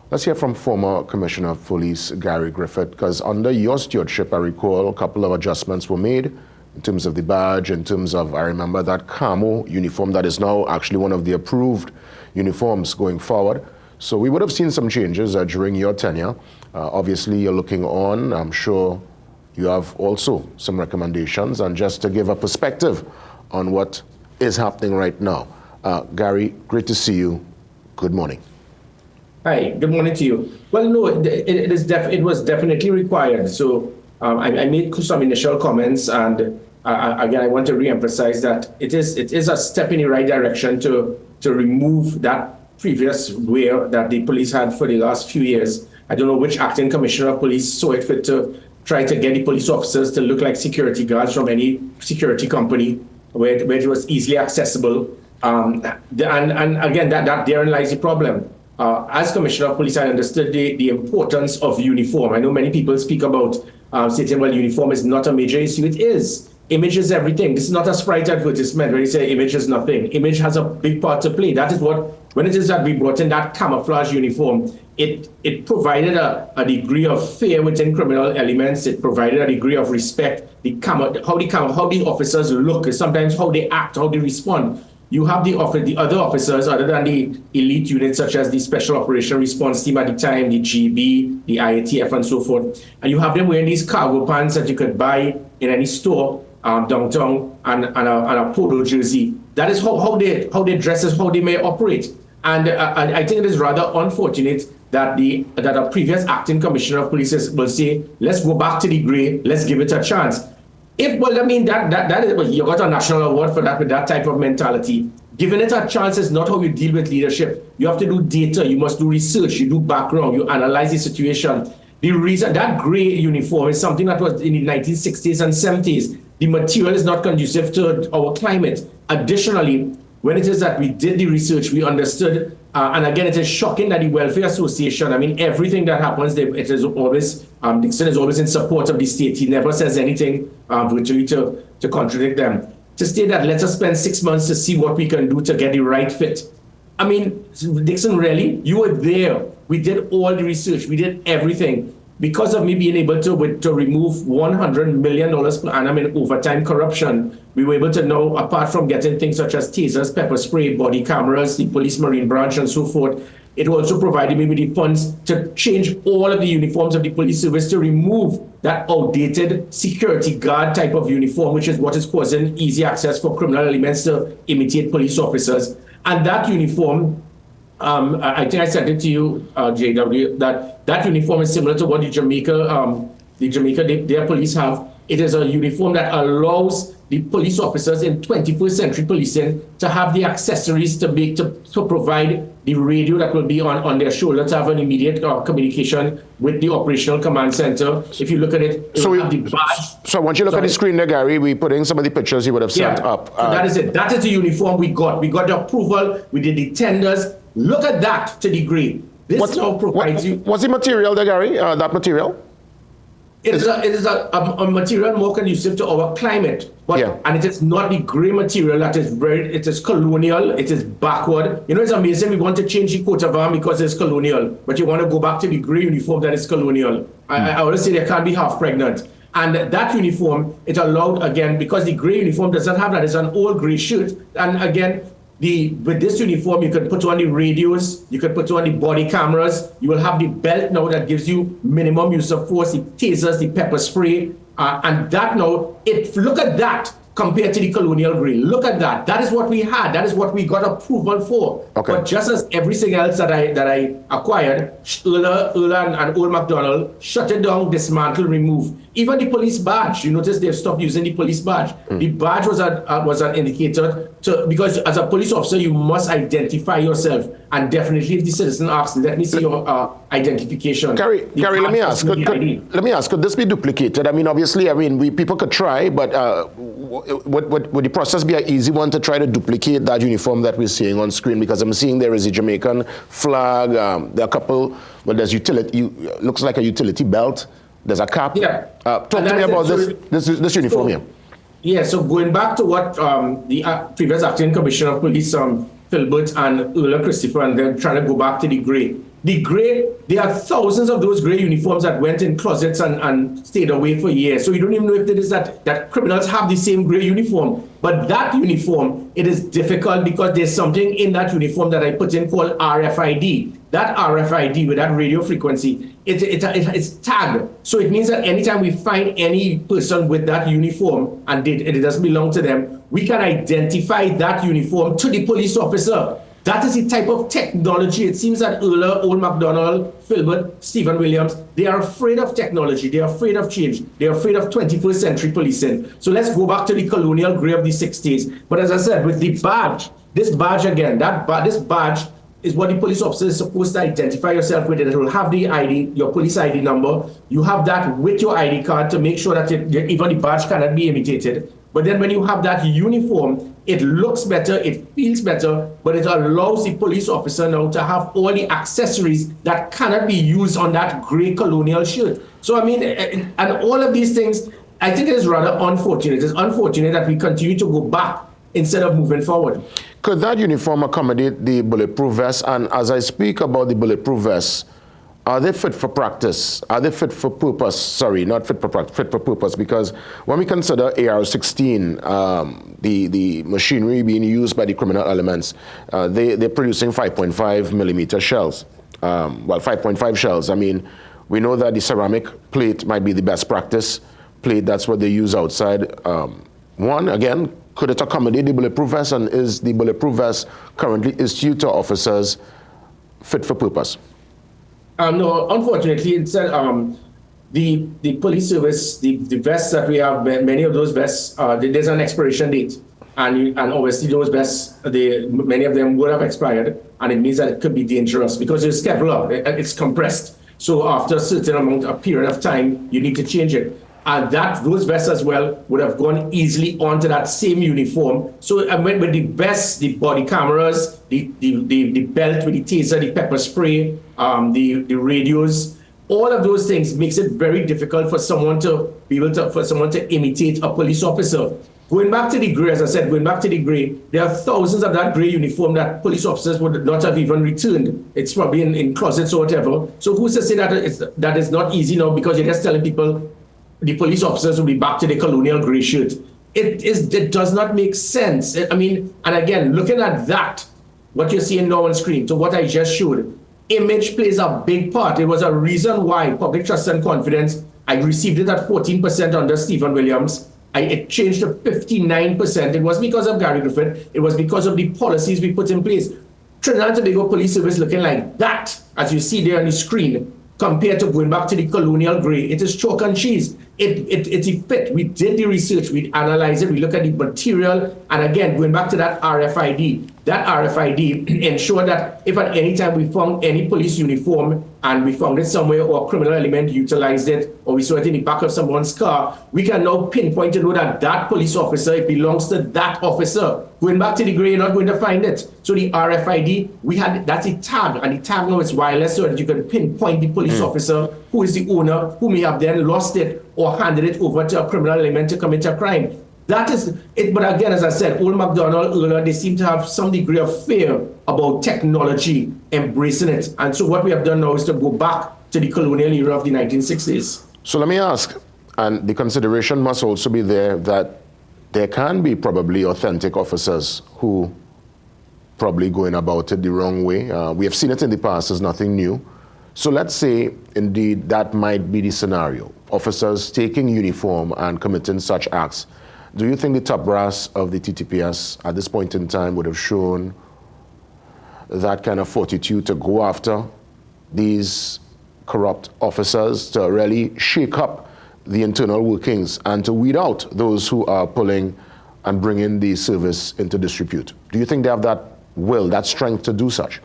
Let's hear from former Commissioner of Police Gary Griffith, because under your stewardship, I recall a couple of adjustments were made in terms of the badge, in terms of, I remember that camo uniform that is now actually one of the approved uniforms going forward. So we would have seen some changes during your tenure. Obviously, you're looking on. I'm sure you have also some recommendations, and just to give a perspective on what is happening right now. Gary, great to see you. Good morning. Hi, good morning to you. Well, no, it was definitely required. So I made some initial comments, and again, I want to re-emphasize that it is a step in the right direction to remove that previous wear that the police had for the last few years. I don't know which acting commissioner of police saw it fit to try to get the police officers to look like security guards from any security company where it was easily accessible. And again, that therein lies the problem. As Commissioner of Police, I understood the importance of uniform. I know many people speak about saying, well, uniform is not a major issue. It is. Image is everything. This is not a Sprite advertisement where you say image is nothing. Image has a big part to play. That is what, when it is that we brought in that camouflage uniform, it provided a degree of fear within criminal elements. It provided a degree of respect. How the officers look, sometimes how they act, how they respond. You have the other officers, other than the elite units, such as the Special Operation Response Team at the time, the GB, the IATF, and so forth. And you have them wearing these cargo pants that you could buy in any store downtown, and a polo jersey. That is how they dress, is how they may operate. And I think it is rather unfortunate that a previous acting commissioner of police will say, let's go back to the gray, let's give it a chance. Well, I mean, that is, well, you got a national award for that, with that type of mentality. Giving it a chance is not how you deal with leadership. You have to do data, you must do research, you do background, you analyze the situation. The reason that gray uniform is something that was in the 1960s and 70s. The material is not conducive to our climate. Additionally, when it is that we did the research, we understood, and again, it is shocking that the Welfare Association, I mean, everything that happens, it is always, Dixon is always in support of the state. He never says anything virtually to contradict them. To state that, let us spend 6 months to see what we can do to get the right fit. I mean, Dixon, really? You were there. We did all the research. We did everything. Because of me being able to remove $100 million per annum in overtime corruption, we were able to now, apart from getting things such as tasers, pepper spray, body cameras, the police marine branch, and so forth, it also provided me with the funds to change all of the uniforms of the police service, to remove that outdated security guard type of uniform, which is what is causing easy access for criminal elements to imitate police officers. And that uniform, I think I said it to you, JW, that uniform is similar to what the Jamaica, their police have. It is a uniform that allows the police officers in 21st century policing to have the accessories to provide the radio that will be on their shoulder, to have an immediate communication with the operational command center. If you look at it, so have the badge. So once you look at the screen there, Gary, we put in some of the pictures you would have sent up. So that is it. That is the uniform we got. We got the approval. We did the tenders. Look at that to degree. This now provides you. What's the material there, Gary? That material? It is a material more conducive to our climate, and it is not the gray material that is it is colonial, it is backward. You know, it's amazing. We want to change the coat of arms because it's colonial, but you want to go back to the gray uniform that is colonial. I always say they can't be half pregnant. And that uniform, it allowed, again, because the gray uniform doesn't have that, it's an old gray shirt. And again, with this uniform, you can put on the radios, you can put on the body cameras, you will have the belt now that gives you minimum use of force, the tasers, the pepper spray, and that now, look at that compared to the colonial gray. Look at that. That is what we had. That is what we got approval for. Okay. But just as everything else that I acquired, Erla and Old MacDonald shut it down, dismantle, remove. Even the police badge, you notice they've stopped using the police badge. The badge was an indicator because as a police officer, you must identify yourself. And definitely if the citizen asks, let me see your identification. Gary, let me ask, could this be duplicated? I mean, obviously, people could try, but would the process be an easy one to try to duplicate that uniform that we're seeing on screen? Because I'm seeing there is a Jamaican flag, there are a couple, there's looks like a utility belt. There's a cap. Yeah. Talk to me about this uniform here. Yeah, so going back to what the previous acting commissioner of police, Philbert and Erla Christopher, and they're trying to go back to the gray. The gray, there are thousands of those gray uniforms that went in closets and stayed away for years. So you don't even know if it is that criminals have the same gray uniform. But that uniform, it is difficult because there's something in that uniform that I put in called RFID. That RFID with that radio frequency, it's tagged. So it means that anytime we find any person with that uniform and it doesn't belong to them, we can identify that uniform to the police officer. That is the type of technology. It seems that Euler, Old MacDonald, Filbert, Stephen Williams, they are afraid of technology. They are afraid of change. They are afraid of 21st century policing. So let's go back to the colonial grey of the 60s. But as I said, with the badge, this badge again, this badge is what the police officer is supposed to identify yourself with. It will have the ID, your police ID number. You have that with your ID card to make sure that even the badge cannot be imitated. But then when you have that uniform, it looks better, it feels better, but it allows the police officer now to have all the accessories that cannot be used on that gray colonial shirt. So I mean, and all of these things, I think it is rather unfortunate. It's unfortunate that we continue to go back instead of moving forward. Could that uniform accommodate the bulletproof vest? And as I speak about the bulletproof vests, are they fit for practice? Are they fit for purpose? Sorry, not fit for practice, fit for purpose. Because when we consider AR-16, the machinery being used by the criminal elements, they're producing 5.5 millimeter shells. 5.5 shells. I mean, we know that the ceramic plate might be the best practice plate. That's what they use outside. One, again, could it accommodate the bulletproof vest? And is the bulletproof vest currently issued to officers fit for purpose? No, unfortunately, it's the police service, the vests that we have, many of those vests, there's an expiration date. And obviously those vests, many of them would have expired, and it means that it could be dangerous because it's Kevlar, it's compressed. So after a certain a period of time, you need to change it. And those vests as well would have gone easily onto that same uniform. So with the vests, the body cameras, the belt with the taser, the pepper spray, the radios, all of those things makes it very difficult for someone to imitate a police officer. Going back to the gray, as I said, there are thousands of that gray uniform that police officers would not have even returned. It's probably in closets or whatever. So who's to say that it's not easy now because you're just telling people the police officers will be back to the colonial gray shirt. It does not make sense. I mean, and again, looking at that, what you're seeing now on screen, to what I just showed, image plays a big part. It was a reason why public trust and confidence, I received it at 14% under Stephen Williams. It changed to 59%. It was because of Gary Griffith. It was because of the policies we put in place. Trinidad and Tobago Police Service looking like that, as you see there on the screen, compared to going back to the colonial gray. It is chalk and cheese. It's a fit. We did the research, we analyzed it, we look at the material, and again, going back to that RFID ensured that if at any time we found any police uniform and we found it somewhere or a criminal element utilized it, or we saw it in the back of someone's car, we can now pinpoint to know that that police officer, it belongs to that officer. Going back to the gray, you're not going to find it. So the RFID, that's a tag, and the tag now is wireless so that you can pinpoint the police officer who is the owner, who may have then lost it or handed it over to a criminal element to commit a crime. That is it. But again, as I said, Old MacDonald, Euler, they seem to have some degree of fear about technology, embracing it. And so what we have done now is to go back to the colonial era of the 1960s. So let me ask, and the consideration must also be there that there can be probably authentic officers who probably going about it the wrong way. We have seen it in the past, there's nothing new. So let's say, indeed, that might be the scenario. Officers taking uniform and committing such acts. Do you think the top brass of the TTPS at this point in time would have shown that kind of fortitude to go after these corrupt officers, to really shake up the internal workings and to weed out those who are pulling and bringing the service into disrepute? Do you think they have that will, that strength to do such?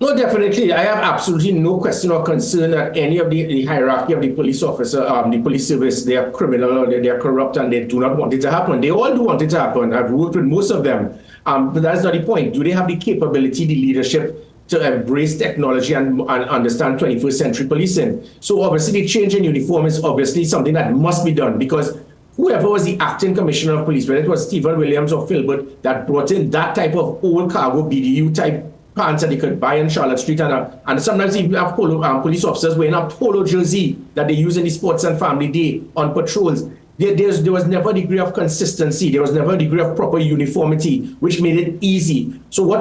No, definitely. I have absolutely no question or concern that any of the hierarchy of the police officer, the police service, they are criminal or they are corrupt and they do not want it to happen. They all do want it to happen. I've worked with most of them. But that's not the point. Do they have the capability, the leadership to embrace technology and understand 21st century policing? So obviously the change in uniform is obviously something that must be done because whoever was the acting commissioner of police, whether it was Stephen Williams or Filbert, that brought in that type of old cargo BDU type pants that they could buy in Charlotte Street, and sometimes even have police officers wearing a polo jersey that they use in the Sports and Family Day on patrols. There was never a degree of consistency. There was never a degree of proper uniformity, which made it easy. So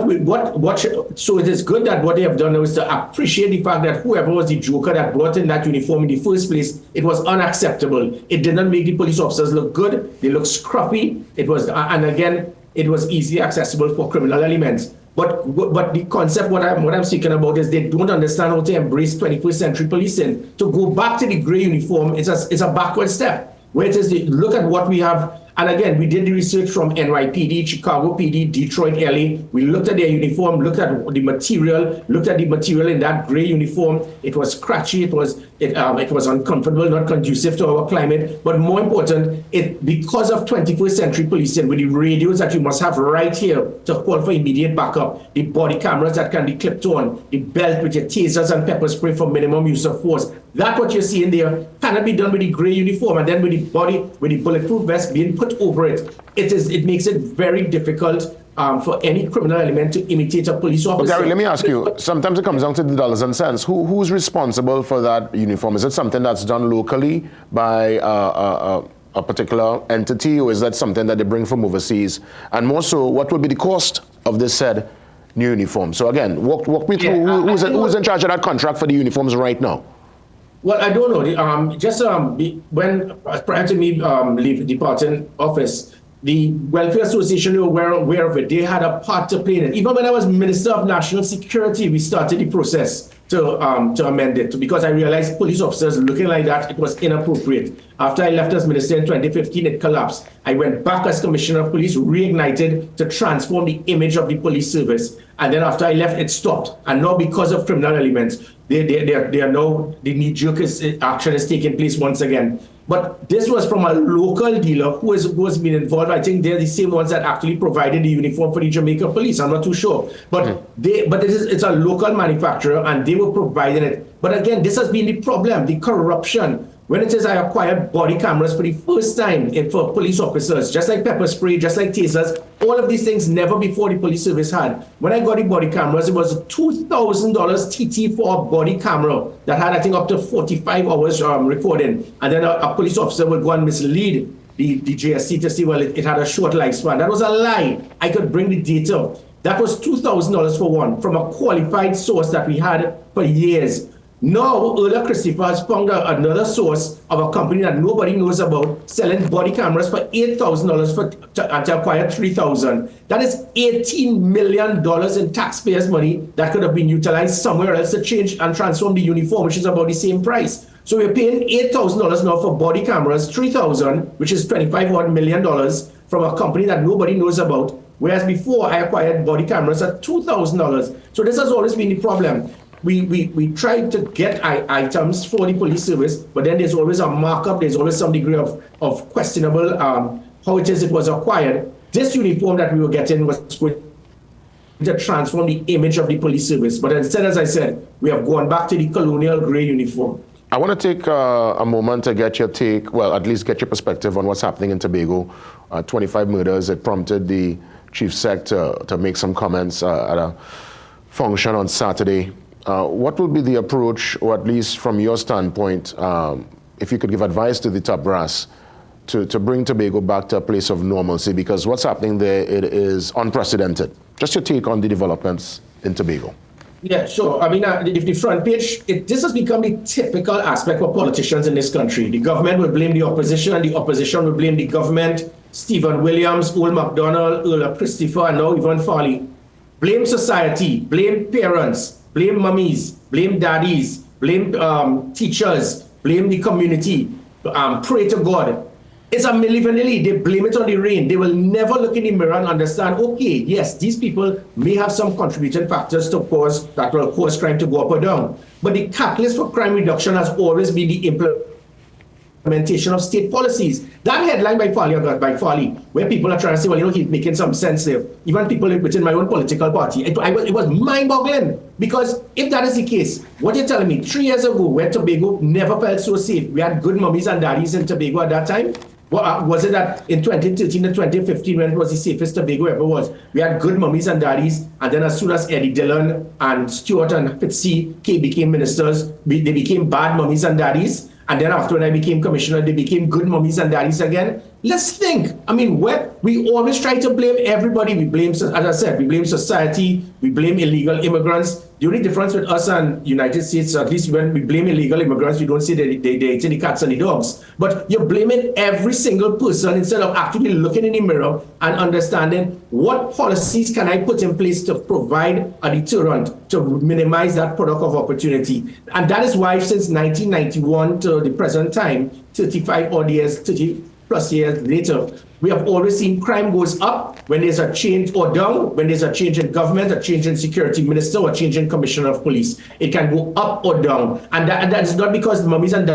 so it is good that what they have done now is to appreciate the fact that whoever was the joker that brought in that uniform in the first place, it was unacceptable. It did not make the police officers look good. They looked scruffy. It was, and again, it was easily accessible for criminal elements. But the concept, what I'm speaking about, is they don't understand how to embrace 21st century policing. To go back to the gray uniform is a backward step. Where it is, look at what we have. And again, we did the research from NYPD, Chicago PD, Detroit, LA. We looked at their uniform, looked at the material in that gray uniform. It was scratchy, it was uncomfortable, not conducive to our climate. But more important, because of 21st century policing, with the radios that you must have right here to call for immediate backup, the body cameras that can be clipped on, the belt with your tasers and pepper spray for minimum use of force. That what you're seeing there cannot be done with the gray uniform, and then with the bulletproof vest being put over it. It makes it very difficult for any criminal element to imitate a police officer. But Gary, let me ask you, sometimes it comes down to the dollars and cents. Who's responsible for that uniform? Is it something that's done locally by a particular entity, or is that something that they bring from overseas? And more so, what would be the cost of this said new uniform? So again, walk me through who's in charge of that contract for the uniforms right now? Well, I don't know. Prior to me departing office, the Welfare Association were aware of it. They had a part to play in it. Even when I was Minister of National Security, we started the process to amend it, because I realized police officers looking like that, it was inappropriate. After I left as minister in 2015, it collapsed. I went back as Commissioner of Police, reignited to transform the image of the police service. And then after I left, it stopped. And now because of criminal elements, they are now, the knee-jerk action is taking place once again. But this was from a local dealer who has been involved. I think they're the same ones that actually provided the uniform for the Jamaica police. I'm not too sure. But it's a local manufacturer, and they were providing it. But again, this has been the problem, the corruption. When it says I acquired body cameras for the first time for police officers, just like pepper spray, just like tasers, all of these things never before the police service had. When I got the body cameras, it was $2,000 TT for a body camera that had, I think, up to 45 hours recording. And then a police officer would go and mislead the JSC to say, well, it had a short lifespan. That was a lie. I could bring the data. That was $2,000 for one, from a qualified source that we had for years. Now, Earl Christopher has found another source of a company that nobody knows about, selling body cameras for $8,000 to acquire 3,000. That is $18 million in taxpayers' money that could have been utilized somewhere else to change and transform the uniform, which is about the same price. So we're paying $8,000 now for body cameras, $3,000, which is $25 million from a company that nobody knows about. Whereas before, I acquired body cameras at $2,000. So this has always been the problem. We tried to get items for the police service, but then there's always a markup, there's always some degree of questionable how it was acquired. This uniform that we were getting was going to transform the image of the police service. But instead, as I said, we have gone back to the colonial gray uniform. I want to take a moment to get your take, well, at least get your perspective on what's happening in Tobago. 25 murders. It prompted the chief sec to make some comments at a function on Saturday. What will be the approach, or at least from your standpoint, if you could give advice to the top brass to bring Tobago back to a place of normalcy? Because what's happening there, it is unprecedented. Just your take on the developments in Tobago. Yeah, sure. I mean, if the front page, this has become the typical aspect for politicians in this country. The government will blame the opposition, and the opposition will blame the government. Stephen Williams, Old MacDonald, Earl Christopher, and now Yvonne Farley. Blame society, blame parents, blame mummies, blame daddies, blame teachers, blame the community, pray to God. It's a milli-vanilli. They blame it on the rain. They will never look in the mirror and understand, okay, yes, these people may have some contributing factors that will cause crime to go up or down. But the catalyst for crime reduction has always been the implementation of state policies. That headline by Farley, where people are trying to say, well, he's making some sense there. Even people within my own political party. It was mind-boggling, because if that is the case, what you're telling me, 3 years ago, where Tobago never felt so safe, we had good mummies and daddies in Tobago at that time. Was it that in 2013 and 2015, when it was the safest Tobago ever was, we had good mummies and daddies, and then as soon as Eddie Dillon and Stuart and Fitzy became ministers, they became bad mummies and daddies, and then after when I became commissioner, they became good mummies and daddies again? Let's think. I mean, we always try to blame everybody. We blame, as I said, we blame society, we blame illegal immigrants. The only difference with us and United States, at least when we blame illegal immigrants, we don't say they're eating the cats and the dogs. But you're blaming every single person instead of actually looking in the mirror and understanding what policies can I put in place to provide a deterrent to minimize that product of opportunity. And that is why since 1991 to the present time, 35 odd years, 30 plus years later, we have always seen crime goes up when there's a change, or down when there's a change in government, a change in security minister, or a change in commissioner of police. It can go up or down. And that is not because the mummies and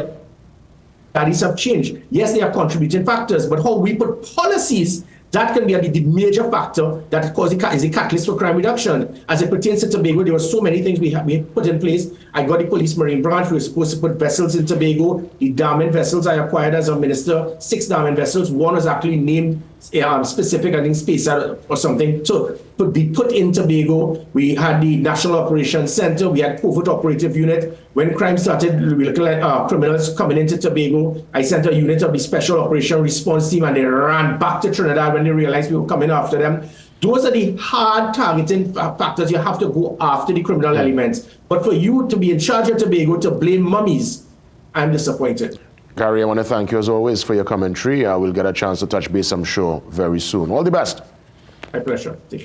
daddies have changed. Yes, they are contributing factors, but how we put policies, that can be the major factor that is a catalyst for crime reduction. As it pertains to Tobago, there were so many things we put in place. I got the police marine branch. We were supposed to put vessels in Tobago. The damning vessels I acquired as a minister, 6 damning vessels. One was actually named specific, I think, space or something, to be put in Tobago. We had the National Operations Center. We had Covert Operative Unit. When crime started, we looked at criminals coming into Tobago. I sent a unit of the Special Operation Response Team, and they ran back to Trinidad when they realized we were coming after them. Those are the hard targeting factors. You have to go after the criminal elements. But for you to be in charge of Tobago to blame mummies, I'm disappointed. Gary, I want to thank you as always for your commentary. We'll get a chance to touch base, I'm sure, very soon. All the best. My pleasure. Take care.